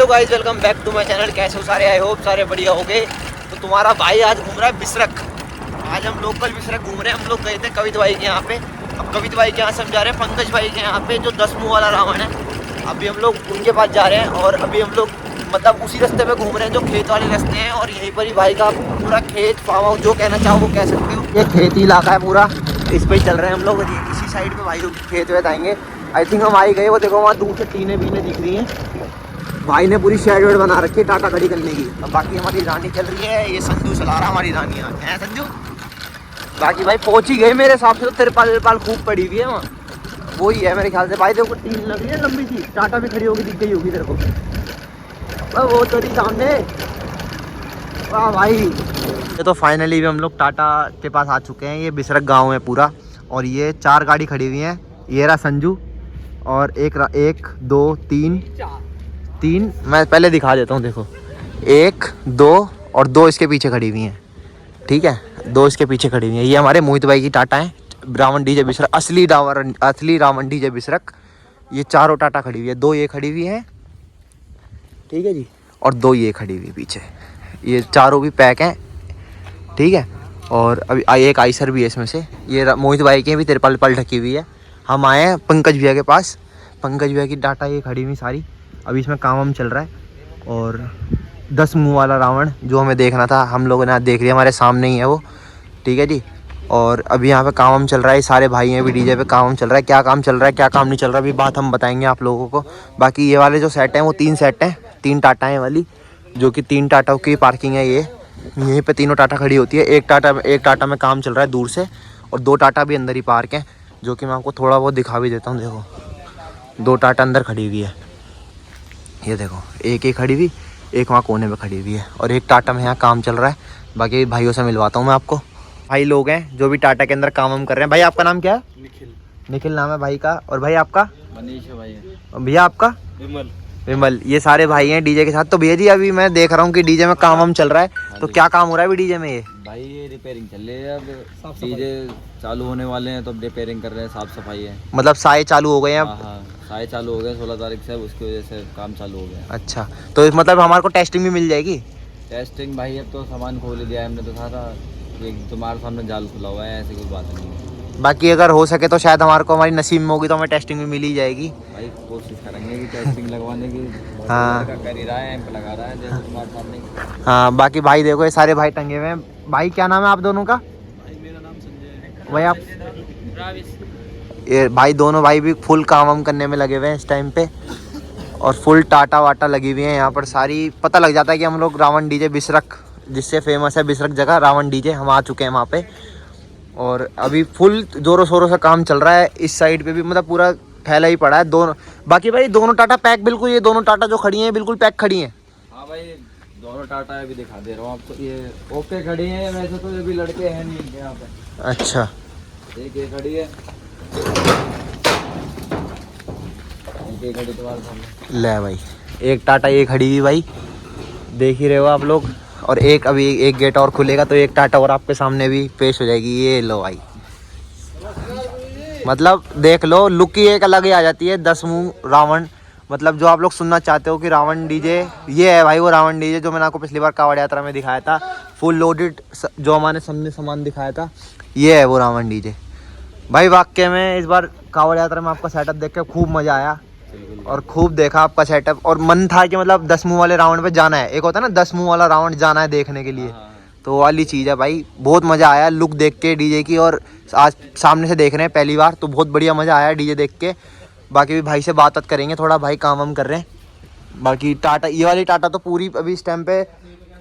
Hello guys, welcome back to my channel. कैसे हो सारे? आई होप सारे बढ़िया हो गए। तो तुम्हारा भाई आज घूम रहा है बिसरक। आज हम लोकल बिसरक घूम रहे हैं। हम लोग गए थे कवित भाई के यहाँ पे। अब कवित भाई के यहाँ से हम जा रहे हैं पंकज भाई के यहाँ पे, जो 10 मुँह वाला रावण है। अभी हम लोग उनके पास जा रहे हैं और अभी हम लोग मतलब उसी रास्ते पे घूम रहे हैं जो खेत वाले रास्ते हैं। और यहीं पर ही भाई का पूरा खेत फार्म हाउस जो कहना चाहो वो कह सकते हो। ये खेती इलाका है पूरा, इस पर ही चल रहे हैं हम लोग। इसी साइड पे भाई खेत वेत आएंगे। आई थिंक हम आई गए। वो देखो वहाँ दूर से टीने बीने दिख रही हैं। भाई ने पूरी शेड वेड बना रखी है टाटा खड़ी करने की। अब बाकी हमारी रानी चल रही है, ये संजू चला रहा हमारी रानी है संजू। बाकी भाई पहुंच ही गए मेरे हिसाब से। तो तिरपाल खूब पड़ी हुई है वहाँ, वही है मेरे ख्याल से। भाई देखो टीन लग रही है लंबी सी, टाटा भी खड़ी होगी, दिख गई होगी तेरे को वो तो नहीं सामने। वाह भाई, ये तो फाइनली भी हम लोग टाटा के पास आ चुके हैं। ये बिसरक गाँव है पूरा और ये 4 गाड़ी खड़ी हुई हैं। ये रहा संजू और एक 2 3 मैं पहले दिखा देता हूँ। देखो 1 2 और 2 इसके पीछे खड़ी हुई हैं। ठीक है, 2 इसके पीछे खड़ी हुई हैं। ये हमारे मोहित भाई की टाटा है, रावण डीजे बिसरक, असली रावण डीजे बिसरक। ये चारों टाटा खड़ी हुई है। 2 ये खड़ी हुई हैं, ठीक है जी, और 2 ये खड़ी हुई है पीछे। ये चारों भी पैक हैं, ठीक है। और अभी एक आइसर भी है इसमें से। ये मोहित भाई की भी तिरपाल पल ढकी हुई है। हम आए हैं पंकज भैया के पास। पंकज भैया की टाटा ये खड़ी हुई सारी। अभी इसमें काम चल रहा है। और 10 मुँह वाला रावण जो हमें देखना था, हम लोगों ने आज देख लिया। हमारे सामने ही है वो, ठीक है जी। और अभी यहाँ पे काम चल रहा है। सारे भाई हैं भी डीजे पे, काम चल रहा है। क्या काम चल रहा है क्या काम नहीं चल रहा अभी बात हम बताएंगे आप लोगों को। बाकी ये वाले जो सेट हैं वो 3 सेट हैं, 3 टाटाएँ वाली, जो कि 3 टाटाओं की पार्किंग है। ये यहीं पे तीनों टाटा खड़ी होती है। एक टाटा में काम चल रहा है दूर से, और 2 टाटा भी अंदर ही पार्क हैं, जो कि मैं आपको थोड़ा बहुत दिखा भी देता हूँ। देखो 2 टाटा अंदर खड़ी हुई है। ये देखो एक खड़ी हुई, एक वहाँ कोने पे खड़ी हुई है, और एक टाटा में यहाँ काम चल रहा है। बाकी भाइयों से मिलवाता हूँ मैं आपको। भाई लोग हैं जो भी टाटा के अंदर काम कर रहे हैं। भाई आपका नाम क्या है? निखिल नाम है भाई का। और भाई आपका? मनीष है भाई। भैया आपका? विमल। ये सारे भाई हैं डीजे के साथ। तो भैया जी अभी मैं देख रहा हूँ कि डीजे में काम चल रहा है। तो क्या काम हो रहा है अभी डीजे में? ये भाई ये रिपेयरिंग चल रही है। अब डीजे चालू होने वाले हैं तो अब रिपेयरिंग कर रहे हैं, साफ सफाई है। मतलब साए चालू हो गए हैं अब? हाँ, साए चालू हो गए 16 तारीख से, उसकी वजह से काम चालू हो गया। अच्छा, तो मतलब हमारे को टेस्टिंग भी मिल जाएगी? टेस्टिंग भाई अब तो सामान खोल दिया है हमने तो सारा। तुम्हारे सामने जाल खुला हुआ है, ऐसी कोई बात नहीं है। बाकी अगर हो सके तो शायद हमारे को, हमारी नसीब में होगी तो हमें टेस्टिंग भी मिल ही जाएगी। भाई कोशिश करेंगे कि टेस्टिंग लगवाने की। हाँ कर ही रहा है, एम्प लगा रहा है जैसे तुम्हारे सामने। हाँ, बाकी भाई देखो ये सारे भाई टंगे हुए हैं। भाई क्या नाम है आप दोनों का? भाई मेरा नाम संजय है। भाई आप? ये भाई दोनों भाई भी फुल काम करने में लगे हुए हैं इस टाइम पे। और फुल टाटा वाटा लगी हुई है यहाँ पर सारी। पता लग जाता है कि हम लोग रावण डीजे बिसरक, जिससे फेमस है बिसरक जगह रावण डीजे, हम आ चुके हैं वहाँ पे। और अभी फुल जोरों शोरों से काम चल रहा है। इस साइड पे भी मतलब पूरा फैला ही पड़ा है दोनों। बाकी भाई दोनों टाटा पैक बिल्कुल, ये दोनों टाटा जो खड़ी हैं बिल्कुल पैक खड़ी हैं। हाँ भाई दोनों टाटा है, भी दिखा दे रहा हूँ आपको। ये ओके खड़ी हैं। वैसे तो ये भी लड़के हैं नहीं इनके यहाँ पे। अच्छा, एक ये खड़ी है, एक खड़ी तुम्हारे सामने। ले भाई एक टाटा ये खड़ी हुई भाई, देख ही रहे हो आप लोग। और एक अभी एक गेट और खुलेगा तो एक टाटा और आपके सामने भी पेश हो जाएगी। ये लो भाई, मतलब देख लो लुक ही एक अलग ही आ जाती है। 10 मुँह रावण, मतलब जो आप लोग सुनना चाहते हो कि रावण डीजे, ये है भाई वो रावण डीजे जो मैंने आपको पिछली बार कावड़ यात्रा में दिखाया था। फुल लोडेड जो हमारे सामने सामान दिखाया था, ये है वो रावण डीजे। भाई वाकई में इस बार कावड़ यात्रा में आपका सेटअप देख के खूब मज़ा आया और खूब देखा आपका सेटअप। और मन था कि मतलब 10 मुँह वाले रावण पे जाना है। एक होता है ना 10 मुँह वाला रावण जाना है देखने के लिए, तो वाली चीज़ है भाई। बहुत मज़ा आया लुक देख के डीजे की। और आज सामने से देख रहे हैं पहली बार, तो बहुत बढ़िया मज़ा आया डीजे देख के। बाकी भी भाई से बात करेंगे थोड़ा, भाई काम कर रहे हैं। बाकी टाटा, ये वाली टाटा तो पूरी अभी इस टाइम पे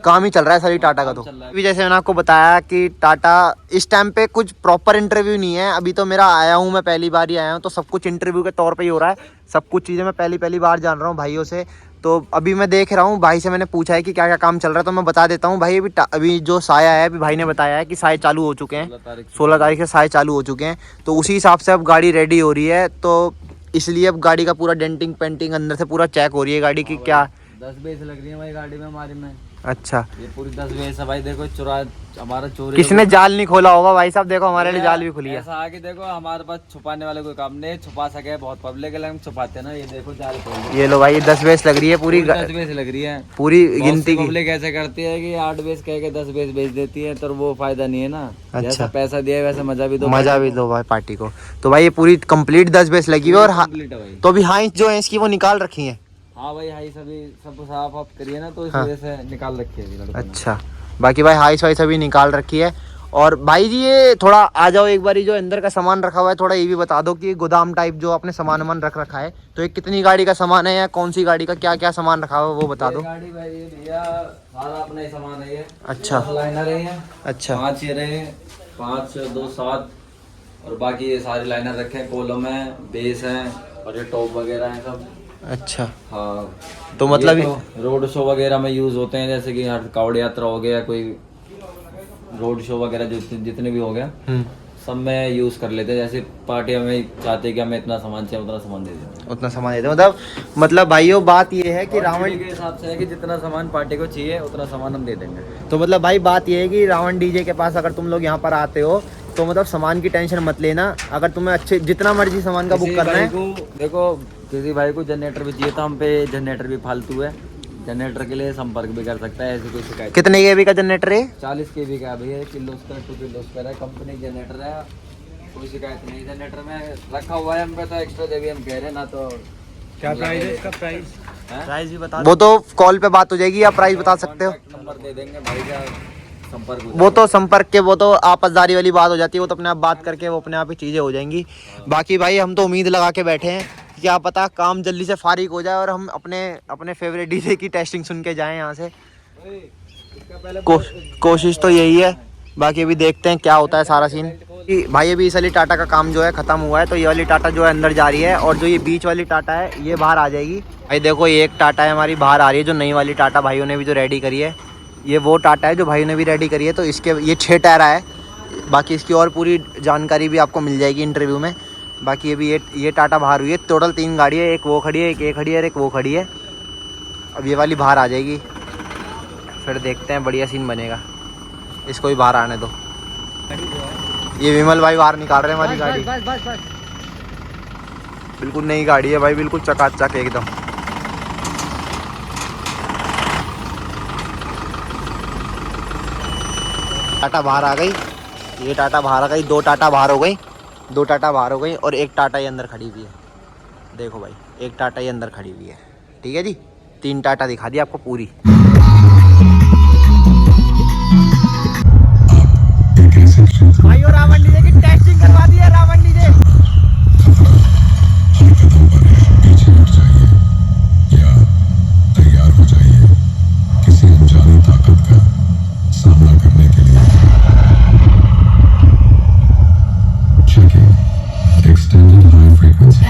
काम ही चल रहा है सारी टाटा का। तो अभी जैसे मैंने आपको बताया कि टाटा इस टाइम पे कुछ प्रॉपर इंटरव्यू नहीं है। अभी तो मेरा आया हूँ, मैं पहली बार ही आया हूँ, तो सब कुछ इंटरव्यू के तौर पे ही हो रहा है। सब कुछ चीज़ें मैं पहली बार जान रहा हूँ भाइयों से। तो अभी मैं देख रहा हूँ, भाई से मैंने पूछा है कि क्या क्या काम चल रहा है, तो मैं बता देता हूँ भाई। अभी जो साया है, अभी भाई ने बताया है कि साए चालू हो चुके हैं, 16 तारीख से साए चालू हो चुके हैं। तो उसी हिसाब से अब गाड़ी रेडी हो रही है। तो इसलिए अब गाड़ी का पूरा डेंटिंग पेंटिंग अंदर से पूरा चेक हो रही है गाड़ी की। क्या 10 बेस लग रही है भाई गाड़ी में हमारी में। अच्छा, ये पूरी 10 बेस है भाई। देखो चुरा हमारा चोरी किसने जाल नहीं खोला होगा भाई साहब, देखो हमारे लिए जाल भी खुली है। ऐसा आगे देखो हमारे पास छुपाने वाले कोई काम नहीं, छुपा सके बहुत पब्लिक है, हम छुपाते हैं ना। ये देखो जाल खोल, ये लो भाई, ये 10 बेस लग रही है पूरी 10 बेस लग रही है। पूरी गिनती की। पब्लिक ऐसे करती है कि 8 बेस कह के 10 बेस बेच देती है, तो वो फायदा नहीं है ना। अच्छा। जैसा पैसा दिया वैसे मजा भी दो, भाई पार्टी को। तो भाई ये पूरी कंप्लीट 10 बेस लगी हुई है। और कंप्लीट है भाई। तो अभी हाइट जो है इसकी वो निकाल रखी है। हाँ भाई, हाई सभी सब साफ आप करिए ना, तो इस वजह से निकाल रखी है लड़कों ने। अच्छा, बाकी भाई हाइस वाइस अभी निकाल रखी है। और भाई जी ये थोड़ा आ जाओ एक बारी, जो अंदर का सामान रखा हुआ है थोड़ा ये भी बता दो कि गोदाम टाइप जो आपने सामान वामान रख रखा है, तो ये कितनी गाड़ी का सामान है या कौन सी गाड़ी का क्या क्या सामान रखा हुआ है वो बता दो। गाड़ी भाई ये भैया सारा अपना ही सामान है ये। अच्छा, लाइनर है ये। अच्छा, 5 ये रहे, 5 2 7, और बाकी ये सारे लाइनर रखे हैं, कॉलम है, बेस है, और ये टॉप वगैरह है सब। अच्छा। हाँ, तो मतलब तो रोड शो वगैरह में यूज होते हैं, जैसे कि हर कावड़ यात्रा हो गया, कोई रोड शो वगैरह जितने भी हो गया सब में यूज कर लेते हैं। जैसे पार्टी में चाहते हैं कि हमें इतना सामान चाहिए, उतना सामान दे देते हैं, उतना सामान देते मतलब भाइयों बात ये है कि रावण के हिसाब से है कि जितना सामान पार्टी को चाहिए उतना सामान हम दे देंगे। तो मतलब भाई बात ये है कि रावण डीजे के पास अगर तुम लोग यहाँ पर आते हो तो मतलब सामान की टेंशन मत लेना। अगर तुम्हें अच्छे जितना मर्जी सामान का बुक करना है, देखो किसी भाई को जनरेटर भी चाहिए, तो हम पे जनरेटर भी फालतू है, जनरेटर के लिए संपर्क भी कर सकता है। ऐसी कोई शिकायत। कितने केवी का जनरेटर है? 40 kV का भैया, किर्लोस्कर 2 किर्लोस्कर है, कंपनी जनरेटर है, कोई शिकायत नहीं। जनरेटर में रखा हुआ है हम पे, तो एक्स्ट्रा देवी हम कह रहे हैं ना। तो क्या प्राइस है इसका? प्राइस भी बता, वो तो कॉल पे बात हो जाएगी, आप प्राइस बता सकते हो। नंबर दे देंगे भाई का, संपर्क हो वो तो संपर्क के वो तो आपसदारी वाली बात हो जाती है, वो तो अपने आप बात करके वो अपने आप ही चीज़ें हो जाएंगी। बाकी भाई हम तो उम्मीद लगा के बैठे हैं, क्या पता काम जल्दी से फारिग हो जाए और हम अपने फेवरेट डीजे की टेस्टिंग सुन के जाएं यहाँ से। कोशिश तो यही है, बाकी अभी देखते हैं क्या होता है सारा सीन। भाई अभी इस वाली टाटा का काम जो है ख़त्म हुआ है, तो ये वाली टाटा जो है अंदर जा रही है, और जो ये बीच वाली टाटा है ये बाहर आ जाएगी। भाई देखो ये एक टाटा है हमारी बाहर आ रही है, जो नई वाली टाटा भाइयों ने भी जो रेडी करी है, ये वो टाटा है जो भाइयों ने भी रेडी करी है। तो इसके ये 6 टायर है, बाकी इसकी और पूरी जानकारी भी आपको मिल जाएगी इंटरव्यू में। बाकी अभी ये टाटा बाहर हुई है, टोटल 3 गाड़ी है, एक वो खड़ी है, एक ये खड़ी है और एक वो खड़ी है। अब ये वाली बाहर आ जाएगी, फिर देखते हैं, बढ़िया सीन बनेगा। इसको भी बाहर आने दो। ये विमल भाई बाहर निकाल रहे हैं हमारी गाड़ी। बिल्कुल नई गाड़ी है भाई, बिल्कुल चकाचक एकदम। टाटा बाहर आ गई, ये टाटा बाहर आ गई, 2 टाटा बाहर हो गई, 2 टाटा बाहर हो गई, और एक टाटा ये अंदर खड़ी हुई है। देखो भाई एक टाटा ये अंदर खड़ी हुई है, ठीक है जी। 3 टाटा दिखा दी आपको पूरी। भाई और रावण डीजे की टेस्टिंग करवा दी है, रावण डीजे। तैयार हो जाइए किसी अनजानी ताकत का सामना करने के लिए। Checking extended high frequency.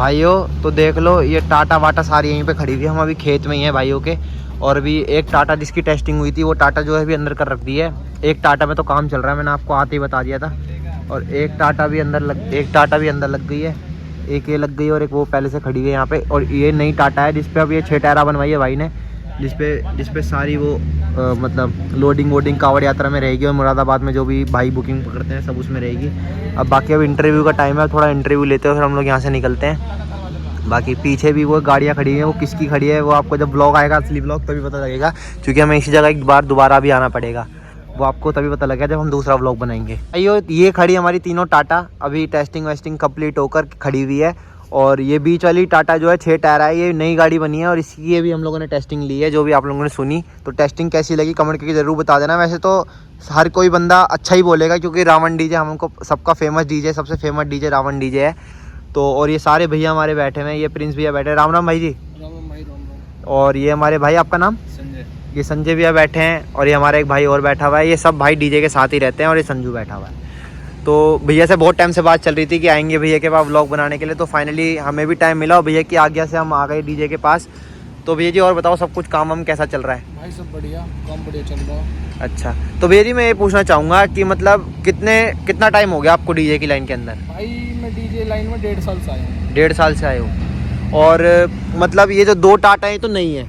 भाइयों तो देख लो, ये टाटा वाटा सारी यहीं पे खड़ी हुई है। हम अभी खेत में ही हैं भाइयों के। और अभी एक टाटा जिसकी टेस्टिंग हुई थी वो टाटा जो है अभी अंदर कर रख दी है। एक टाटा में तो काम चल रहा है, मैंने आपको आते ही बता दिया था। और एक टाटा भी अंदर लग गई है, एक ये लग गई और एक वो पहले से खड़ी है यहाँ पे। और ये नई टाटा है जिसपे अब ये 6 टायरा बनवाई है भाई ने, जिसपे सारी वो मतलब लोडिंग वोडिंग कावड़ यात्रा में रहेगी। और मुरादाबाद में जो भी भाई बुकिंग पकड़ते हैं सब उसमें रहेगी। अब बाकी अब इंटरव्यू का टाइम है, थोड़ा इंटरव्यू लेते हैं फिर हम लोग यहाँ से निकलते हैं। बाकी पीछे भी वो गाड़ियाँ खड़ी हैं, वो किसकी खड़ी है वो आपको जब ब्लॉग आएगा, असली ब्लॉग, तभी पता लगेगा। क्योंकि हमें इसी जगह एक बार दोबारा भी आना पड़ेगा, वो आपको तभी पता लगेगा जब हम दूसरा व्लॉग बनाएंगे। ये खड़ी हमारी तीनों टाटा, अभी टेस्टिंग वेस्टिंग कंप्लीट होकर खड़ी हुई है। और ये बीच वाली टाटा जो है 6 टायर है, ये नई गाड़ी बनी है और इसकी ये भी हम लोगों ने टेस्टिंग ली है, जो भी आप लोगों ने सुनी। तो टेस्टिंग कैसी लगी कमेंट करके ज़रूर बता देना। वैसे तो हर कोई बंदा अच्छा ही बोलेगा, क्योंकि रावण डीजे हमको सबका फेमस डीजे, सबसे फेमस डीजे रावण डीजे है। तो और ये सारे भैया हमारे बैठे हुए हैं, ये प्रिंस भैया बैठे हैं। राम राम भाई जी। और ये हमारे भाई, आपका नाम? संजय। ये संजय भैया बैठे हैं और ये हमारा एक भाई और बैठा हुआ है। ये सब भाई डीजे के साथ ही रहते हैं। और ये संजू बैठा हुआ है। तो भैया से बहुत टाइम से बात चल रही थी कि आएंगे भैया के पास व्लॉग बनाने के लिए। तो फाइनली हमें भी टाइम मिला और भैया की आज्ञा से हम आ गए डीजे के पास। तो भैया जी और बताओ, सब कुछ काम हम कैसा चल रहा है? भाई सब बढ़िया, काम बढ़िया चल रहा है। अच्छा, तो भैया जी मैं ये पूछना चाहूँगा कि मतलब कितना टाइम हो गया आपको डीजे की लाइन के अंदर? भाई मैं डीजे लाइन में 1.5 साल से आया हूँ। 1.5 साल से आए हो। और मतलब ये जो 2 टाटा है तो नहीं है,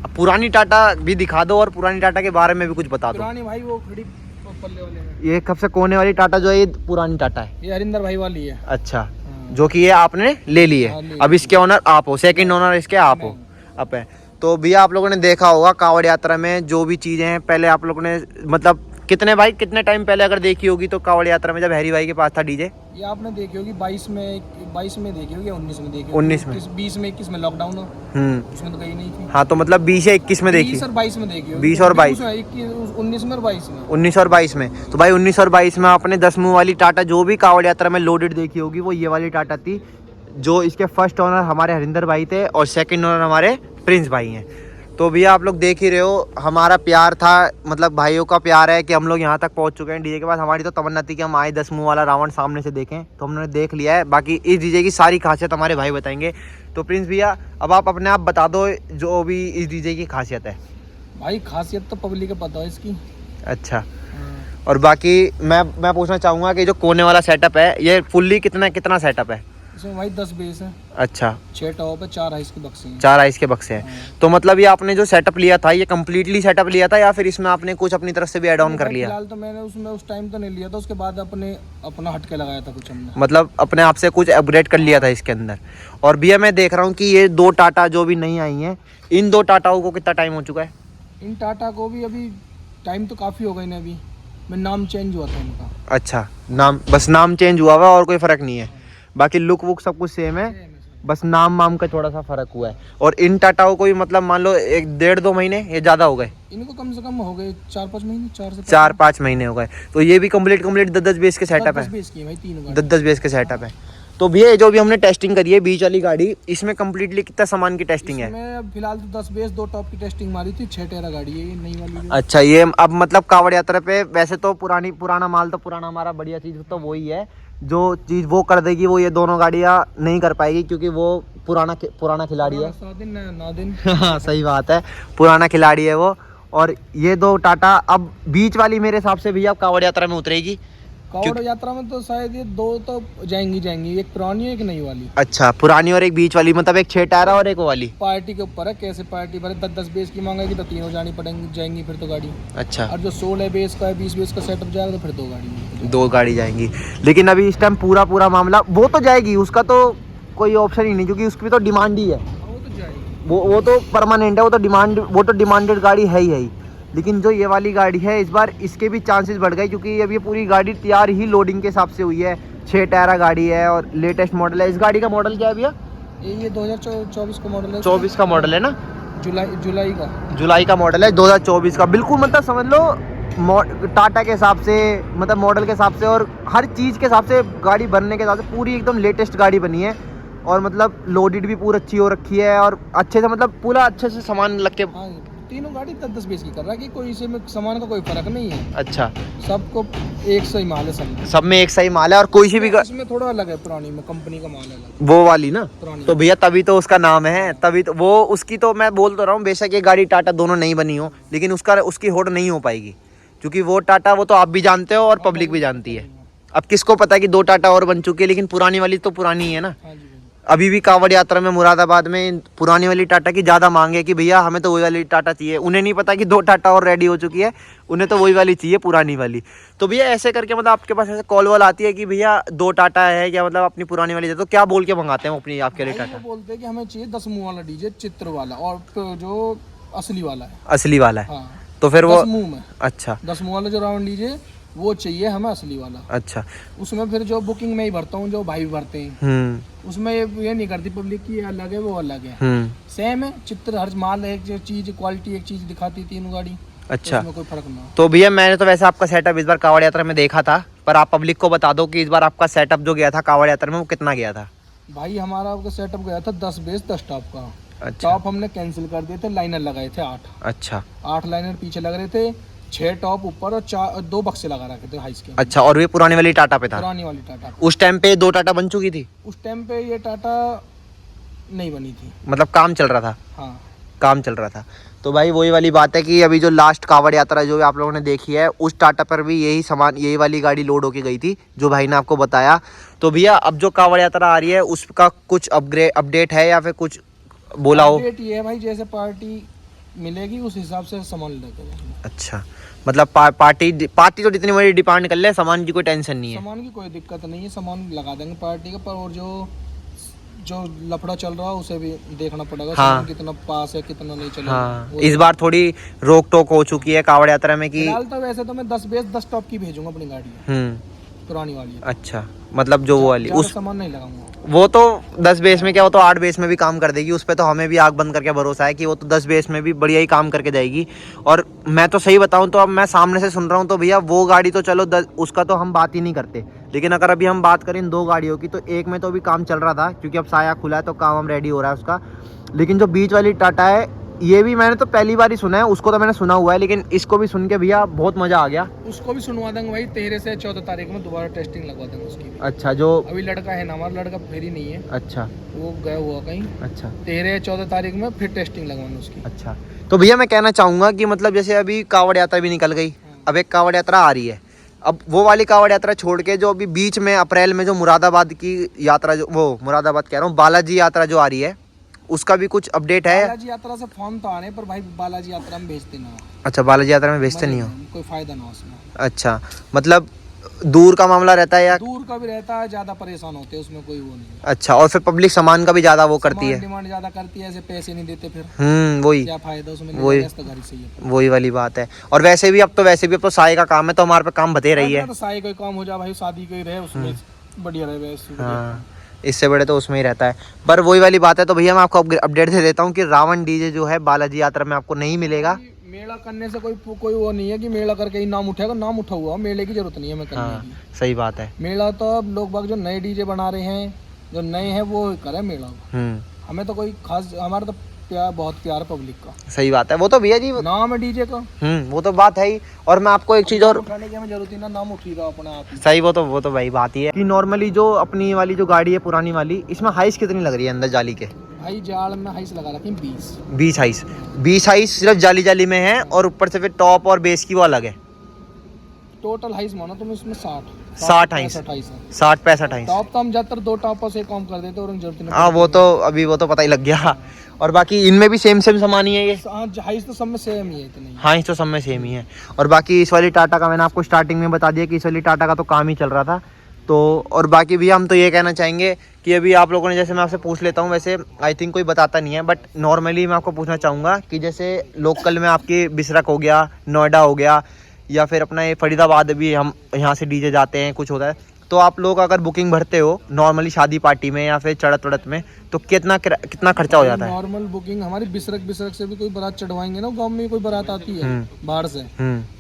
अब पुरानी टाटा भी दिखा दो और पुरानी टाटा के बारे में भी कुछ बता दो। पुरानी भाई वो खड़ी पल्ले वाले में, ये सबसे कोने वाली टाटा जो है ये पुरानी टाटा है। ये हरिंदर भाई वाली है। अच्छा, जो कि ये आपने ले ली हाँ, है। ले अब इसके ओनर आप हो, सेकंड ओनर इसके आप हो, आप है। तो भैया आप लोगों ने देखा होगा कावड़ यात्रा में जो भी चीज़ें हैं, पहले आप लोगों ने मतलब कितने टाइम पहले अगर देखी होगी तो कावड़ यात्रा में जब हैरी भाई के पास था डीजे, ये आपने देखी होगी 22 में देखी होगी या 19 में देखी होगी। 19 में। 20 में 21 में लॉकडाउन हो, उसमें तो गई नहीं थी। हाँ, तो मतलब 20 या 21 में देखी। 20 और 22 में देखी होगी। 20 और 22 19 में और 22 में। 19 और 22 में। तो भाई 19 और 22 में आपने 10 मुंह वाली टाटा जो भी कावड़ यात्रा में लोडेड देखी होगी वो ये वाली टाटा थी। जो इसके फर्स्ट ओनर हमारे हरिंदर भाई थे और सेकंड ओनर हमारे प्रिंस भाई हैं। तो भैया आप लोग देख ही रहे हो, हमारा प्यार था, मतलब भाइयों का प्यार है कि हम लोग यहाँ तक पहुँच चुके हैं डीजे के पास। हमारी तो तमन्ना थी कि हम आए 10 मुंह वाला रावण सामने से देखें, तो हमने देख लिया है। बाकी इस डीजे की सारी खासियत हमारे भाई बताएंगे। तो प्रिंस भैया अब आप अपने आप बता दो जो भी इस डीजे की खासियत है। भाई खासियत तो पब्लिक को पता है इसकी। अच्छा, और बाकी मैं पूछना चाहूँगा कि जो कोने वाला सेटअप है ये फुल्ली कितना सेटअप है? इसमें भाई 10 बेस है। अच्छा, 6 टॉप है, 4 आइस के बक्से हैं। 4 आइस के बक्से हैं। तो मतलब ये आपने जो सेटअप लिया था ये कम्प्लीटली सेटअप लिया था या फिर इसमें आपने कुछ अपनी तरफ से भी ऐड ऑन कर लिया? फिलहाल तो मैंने उसमें उस टाइम तो नहीं लिया था, उसके बाद अपना हटके लगाया था कुछ हमने। मतलब अपने आप से कुछ अपग्रेड कर लिया था इसके अंदर। और भैया मैं देख रहा हूँ कि ये 2 टाटा जो भी नहीं आई हैं, इन 2 टाटाओं को कितना टाइम हो चुका है? इन टाटा को भी अभी टाइम तो काफ़ी हो गई ना, अभी मैं नाम चेंज हुआ था इनका। अच्छा, बस नाम चेंज हुआ हुआ और कोई फ़र्क नहीं है, बाकी लुक वुक सब कुछ सेम है, बस नाम का थोड़ा सा फ़र्क हुआ है। और इन टाटाओं को भी मतलब मान लो 1-1.5-2 महीने ये ज़्यादा हो गए? इनको कम से कम हो गए 4-5 महीने, 4-5 महीने हो गए। तो ये भी कंप्लीट 10-10 बेस के सेटअप है, 10 बेस की है भाई, 3 10 बेस के सेटअप है। तो भैया जो भी हमने टेस्टिंग करी है बीच वाली गाड़ी, इसमें कम्प्लीटली कितना सामान की टेस्टिंग है? मैं अब फिलहाल तो 10 बेस 2 टॉप की टेस्टिंग मारी थी। 6 टायरा गाड़ी है ये नई वाली। अच्छा, ये अब मतलब कावड़ यात्रा पे वैसे तो पुराना माल तो पुराना हमारा बढ़िया चीज़ तो वही है, जो चीज़ वो कर देगी वो ये दोनों गाड़ियाँ नहीं कर पाएगी, क्योंकि वो पुराना खिलाड़ी है। 7 दिन 9 दिन। हाँ सही बात है, पुराना खिलाड़ी है वो। और ये 2 टाटा अब बीच वाली मेरे हिसाब से भैया कावड़ यात्रा में उतरेगी। कावड़ यात्रा में तो शायद ये 2 तो जाएंगी, एक पुरानी है एक नई वाली। अच्छा, पुरानी और एक बीच वाली, मतलब एक 6 टायरा और एक वाली। पार्टी के ऊपर है, कैसे पार्टी भरे 10 बेस की मांगेगी तो तीनों जाएंगी फिर तो गाड़ी। अच्छा, और जो 16 बेस का है 20 बेस का सेटअप जाएगा तो फिर 2 गाड़ी जाएंगी। लेकिन अभी इस टाइम पूरा मामला वो तो जाएगी, उसका तो कोई ऑप्शन ही नहीं, क्योंकि उसकी तो डिमांड ही है। वो तो जाएगी, वो तो परमानेंट है, वो तो डिमांडेड गाड़ी है ही। लेकिन जो ये वाली गाड़ी है इस बार इसके भी चांसेस बढ़ गए, क्योंकि अब ये पूरी गाड़ी तैयार ही लोडिंग के हिसाब से हुई है। 6 टायरा गाड़ी है और लेटेस्ट मॉडल है। इस गाड़ी का मॉडल क्या है भैया? ये 2024 का मॉडल है। 24 का मॉडल है ना? जुलाई का मॉडल है 2024 का। बिल्कुल मतलब समझ लो टाटा के हिसाब से, मतलब मॉडल के हिसाब से और हर चीज़ के हिसाब से, गाड़ी बनने के हिसाब से पूरी एकदम लेटेस्ट गाड़ी बनी है। और मतलब लोडेड भी पूरी अच्छी हो रखी है और अच्छे से मतलब पूरा अच्छे से सामान लग के तीनों गाड़ी 10-10 20 की कर रहा है कि कोई इसे में सामान का कोई फर्क नहीं है, अच्छा, सबको एक सही माल है सब में। सब में एक सही माल है और कोई सी भी इसमें थोड़ा अलग है, पुरानी में कंपनी का माल है अलग, वो वाली ना, पुरानी। तो भैया तभी तो उसका नाम है, तभी तो वो उसकी, तो मैं बोल तो रहा हूँ बेशक ये गाड़ी टाटा दोनों नहीं बनी हो, लेकिन उसकी होड़ नहीं हो पाएगी, क्योंकि वो टाटा वो तो आप भी जानते हो और पब्लिक भी जानती है। अब किसको पता है कि 2 टाटा और बन चुकी है, लेकिन पुरानी वाली तो पुरानी ही है ना। हाँ जी भाई। अभी भी कांवड़ यात्रा में मुरादाबाद में पुरानी वाली टाटा की ज़्यादा मांग है कि भैया हमें तो वही वाली टाटा चाहिए। उन्हें नहीं पता कि 2 टाटा और रेडी हो चुकी है, उन्हें तो वही वाली चाहिए, पुरानी वाली। तो भैया ऐसे करके मतलब आपके पास ऐसे कॉल वॉल आती है कि भैया 2 टाटा है या मतलब अपनी पुरानी वाली दे, तो क्या बोल के मंगाते हैं वो अपनी आपके लिए भाई टाटा? वो बोलते हैं कि हमें चाहिए 10 मुंह वाला डीजे, चित्र वाला, और जो असली वाला है। असली वाला है, हाँ, तो फिर वो 10 मुंह में, अच्छा 10 मुंह वाला जो राउंड डीजे वो चाहिए हमें, असली वाला। अच्छा। उसमें फिर जो बुकिंग में ही भरता हूँ, जो भाई भी भरते हैं, उसमें ये नहीं करती पब्लिक की, ये अलग है वो अलग है, सेम है चित्र, हर माल एक चीज, क्वालिटी एक चीज दिखाती है तीनों गाड़ी। अच्छा, तो कोई फर्क ना हो। तो भैया मैंने तो वैसे आपका सेटअप इस बार कांवड़ यात्रा में देखा था, पर आप पब्लिक को बता दो कि इस बार आपका सेटअप जो गया था कांवड़ यात्रा में वो कितना गया था? भाई हमारा आपका सेटअप गया था 10 बेस 10 टॉप का। अच्छा टॉप हमने कैंसिल कर दिए थे, लाइनर लगाए थे 8। अच्छा 8 लाइनर पीछे लग रहे थे, 6 टॉप ऊपर और 2 बक्से लगा रखे थे हाइस के। अच्छा, और ये पुरानी वाली टाटा पे था? पुरानी वाली टाटा। उस टाइम पे 2 टाटा बन चुकी थी? उस टाइम पे ये टाटा नहीं बनी थी, मतलब काम चल रहा था? हाँ काम चल रहा था। तो भाई वही वाली बात है कि अभी जो लास्ट कांवड़ यात्रा जो आप लोगों ने देखी है, उस टाटा पर भी यही वाली गाड़ी लोड होके गई थी जो भाई ने आपको बताया। तो भैया अब जो कांवड़ यात्रा आ रही है उसका कुछ अपडेट है या फिर कुछ बोला हो? अपडेट ये है भाई, जैसे पार्टी मिलेगी उस हिसाब से सामान लेके जाएंगे। अच्छा, मतलब पार्टी तो जितनी बड़ी डिमांड कर ले, सामान की कोई टेंशन नहीं है? सामान की कोई दिक्कत नहीं है, सामान लगा देंगे पार्टी का, पर और जो लफड़ा चल रहा है उसे भी देखना पड़ेगा। हाँ। सामान कितना पास है कितना नहीं चलेगा। हाँ, इस बार थोड़ी रोक टोक हो चुकी है कांवड़ यात्रा में कि फिलहाल तो वैसे तो मैं 10 बेस 10 टॉप की भेजूंगा अपनी गाड़ी, पुरानी वाली। अच्छा, मतलब जो वो वाली उस सामान नहीं लगाऊंगा। वो तो 10 बेस में क्या, वो तो 8 बेस में भी काम कर देगी, उस पर तो हमें भी आग बंद करके भरोसा है कि वो तो 10 बेस में भी बढ़िया ही काम करके जाएगी। और मैं तो सही बताऊं तो अब मैं सामने से सुन रहा हूं तो भैया वो गाड़ी तो चलो उसका तो हम बात ही नहीं करते, लेकिन अगर अभी हम बात करें इन 2 गाड़ियों की, तो एक में तो अभी काम चल रहा था क्योंकि अब साया खुला है तो काम हम रेडी हो रहा है उसका। लेकिन जो बीच वाली टाटा है, ये भी मैंने तो पहली बार ही सुना है, उसको तो मैंने सुना हुआ है, लेकिन इसको भी सुन के भैया बहुत मजा आ गया। उसको भी सुनवा देंगे भाई, 13 से 14 तारीख में दोबारा टेस्टिंग लगवा देंगे उसकी भी। अच्छा, जो अभी लड़का है ना हमारा, लड़का फेरी नहीं है। अच्छा, वो गया हुआ कहीं। अच्छा 13 या 14 तारीख में फिर टेस्टिंग लगवाना उसकी। अच्छा। तो भैया मैं कहना चाहूँगा कि मतलब जैसे अभी कांवड़ यात्रा भी निकल गई, अब एक कांवड़ यात्रा आ रही है, अब वो वाली कांवड़ यात्रा छोड़ के जो अभी बीच में अप्रैल में जो मुरादाबाद की यात्रा, जो वो मुरादाबाद कह रहा हूँ, बालाजी यात्रा जो आ रही है, उसका भी कुछ अपडेट है? बालाजी यात्रा से फोन तो आ रहे हैं, पर भाई बालाजी यात्रा में भेजते ना। अच्छा, बालाजी यात्रा में भेजते नहीं हो? कोई फायदा ना उसमें। अच्छा, मतलब दूर का मामला रहता है या? दूर का भी रहता है, ज्यादा परेशान होते हैं उसमें, कोई वो नहीं। अच्छा, और फिर पब्लिक सामान का भी ज्यादा वो करती है? डिमांड ज्यादा करती है, ऐसे पैसे नहीं देते फिर वही क्या फायदा उसमें, वही तो घर से ही है। वही वाली बात है। और वैसे भी अब तो साय का काम है, तो हमारे पे काम बते रही है। तो साई कोई काम हो जाए भाई, शादी कोई रहे उसमें बढ़िया रहे वैसे। हाँ, इससे बड़े तो उसमें ही रहता है। पर वही वाली बात है, तो भैया मैं आपको अपडेट दे देता हूँ कि रावण डीजे जो है बालाजी यात्रा में आपको नहीं मिलेगा। मेला करने से कोई वो नहीं है कि मेला करके ही नाम उठेगा, नाम उठा हुआ, मेले की जरूरत नहीं है हमें करने की। सही बात है। मेला तो अब लोग बाग जो नए डीजे बना रहे हैं, जो नए हैं वो करे मेला। हमें तो कोई खास, हमारा तो बहुत प्यार पब्लिक का। सही बात है, वो तो भैया जी नाम है डीजे का। वो तो बात है ही। और मैं आपको एक चीज और उठाने की हमें जरूरत ही ना, नाम उठी रहा अपने आप ही। सही, वो तो भाई बात ही है कि नॉर्मली जो अपनी वाली जो गाड़ी है पुरानी वाली, इसमें हाइस कितनी लग रही है अंदर जाली के? भाई जाल में हाइस लगा रखी 20 हाइस सिर्फ जाली में है, और ऊपर से फिर टॉप और बेस की वो अलग है। टोटल हाइस मानो तुम इसमें 60 हाइस, 60-65 हाइस। टॉप तो हम ज्यादातर 2 टॉपों से काम कर देते और जरूरत नहीं। हाँ, वो तो पता ही लग गया। और बाकी इनमें भी सेम सामान ही है ये? हाइस तो सब में सेम ही है इतने। हाँ, तो सब में सेम ही है। और बाकी इस वाली टाटा का मैंने आपको स्टार्टिंग में बता दिया कि इस वाली टाटा का तो काम ही चल रहा था। तो और बाकी भी हम तो ये कहना चाहेंगे कि अभी आप लोगों ने, जैसे मैं आपसे पूछ लेता हूँ, वैसे आई थिंक कोई बताता नहीं है, बट नॉर्मली मैं आपको पूछना चाहूँगा कि जैसे लोकल में आपकी बिसरक हो गया, नोएडा हो गया, या फिर अपना ये फरीदाबाद भी हम यहाँ से डीजे जाते हैं, कुछ होता है, तो आप लोग अगर बुकिंग भरते हो नॉर्मली शादी पार्टी में या फिर चढ़त वड़त में, तो कितना खर्चा हो जाता है? नॉर्मल बुकिंग हमारी बिसरक से भी कोई बारात चढ़वाएंगे ना, गांव में कोई बारात आती है बाहर से,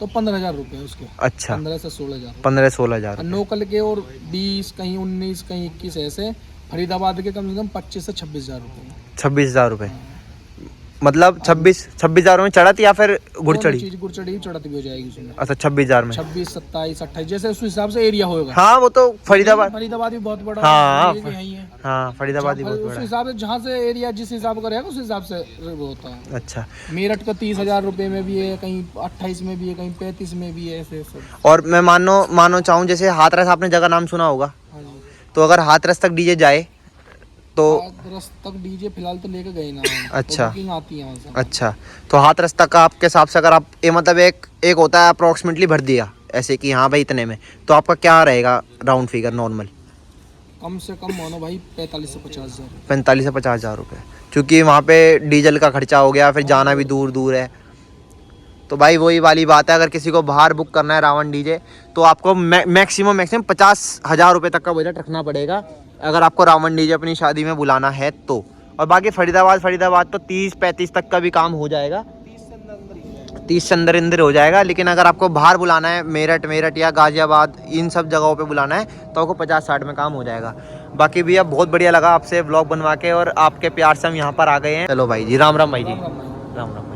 तो 15,000 रुपए उसके। अच्छा, 15 से 16,000। 15-16,000। लोकल के और 20, कहीं 19, कहीं 21 ऐसे। फरीदाबाद के कम से कम 25 से 26,000 रुपए। 26,000 रुपए। मतलब 26,000 में चढ़त या फिर गुड़ चढ़ी? चीज गुड़ चढ़ी चढ़त भी हो जाएगी उसमें। अच्छा 26,000 में। 26, 27, 28 जैसे उस हिसाब से एरिया होगा। हाँ वो तो फरीदाबाद भी बहुत बड़ा हाँ, एरिया यही है। हाँ फरीदाबाद ही बहुत उस बड़ा है। हिसाब से जहाँ से एरिया जिस हिसाब का रहेगा उस हिसाब से वो होता है। अच्छा मेरठ का 30,000 रुपए में भी है, कहीं 28 में भी है, कहीं 35 में भी है, ऐसे सब। और मैं मानो चाहूँ जैसे हाथरस, आपने जगह नाम सुना होगा, हाँ जी। तो अगर हाथरस तक डीजे जाए तो हाथरस तक डीजे फिलहाल तो लेके गए ना। अच्छा। तो बुकिंग आती है वहाँ से। अच्छा तो हाथरस तक का आपके हिसाब से अगर आप ये मतलब एक होता है अप्रोक्सीमेटली भर दिया ऐसे कि हाँ भाई इतने में, तो आपका क्या रहेगा राउंड फिगर नॉर्मल? कम से कम मानो भाई 45 से 50 हज़ार। 45 से 50,000 रुपये, क्योंकि वहाँ पे डीजल का खर्चा हो गया, फिर जाना भी दूर दूर है। तो भाई वही वाली बात है, अगर किसी को बाहर बुक करना है रावण डीजे तो आपको मैक्सिमम 50,000 रुपये तक का बजट रखना पड़ेगा अगर आपको रावण डीजे अपनी शादी में बुलाना है तो। और बाकी फरीदाबाद तो 30-35 तक का भी काम हो जाएगा, 30 से अंदर हो जाएगा। लेकिन अगर आपको बाहर बुलाना है मेरठ या गाजियाबाद इन सब जगहों पे बुलाना है तो आपको 50-60 में काम हो जाएगा। बाकी भैया बहुत बढ़िया लगा आपसे व्लॉग बनवा के और आपके प्यार से हम यहाँ पर आ गए हैं। चलो भाई जी, राम राम भाई जी, राम राम भाई।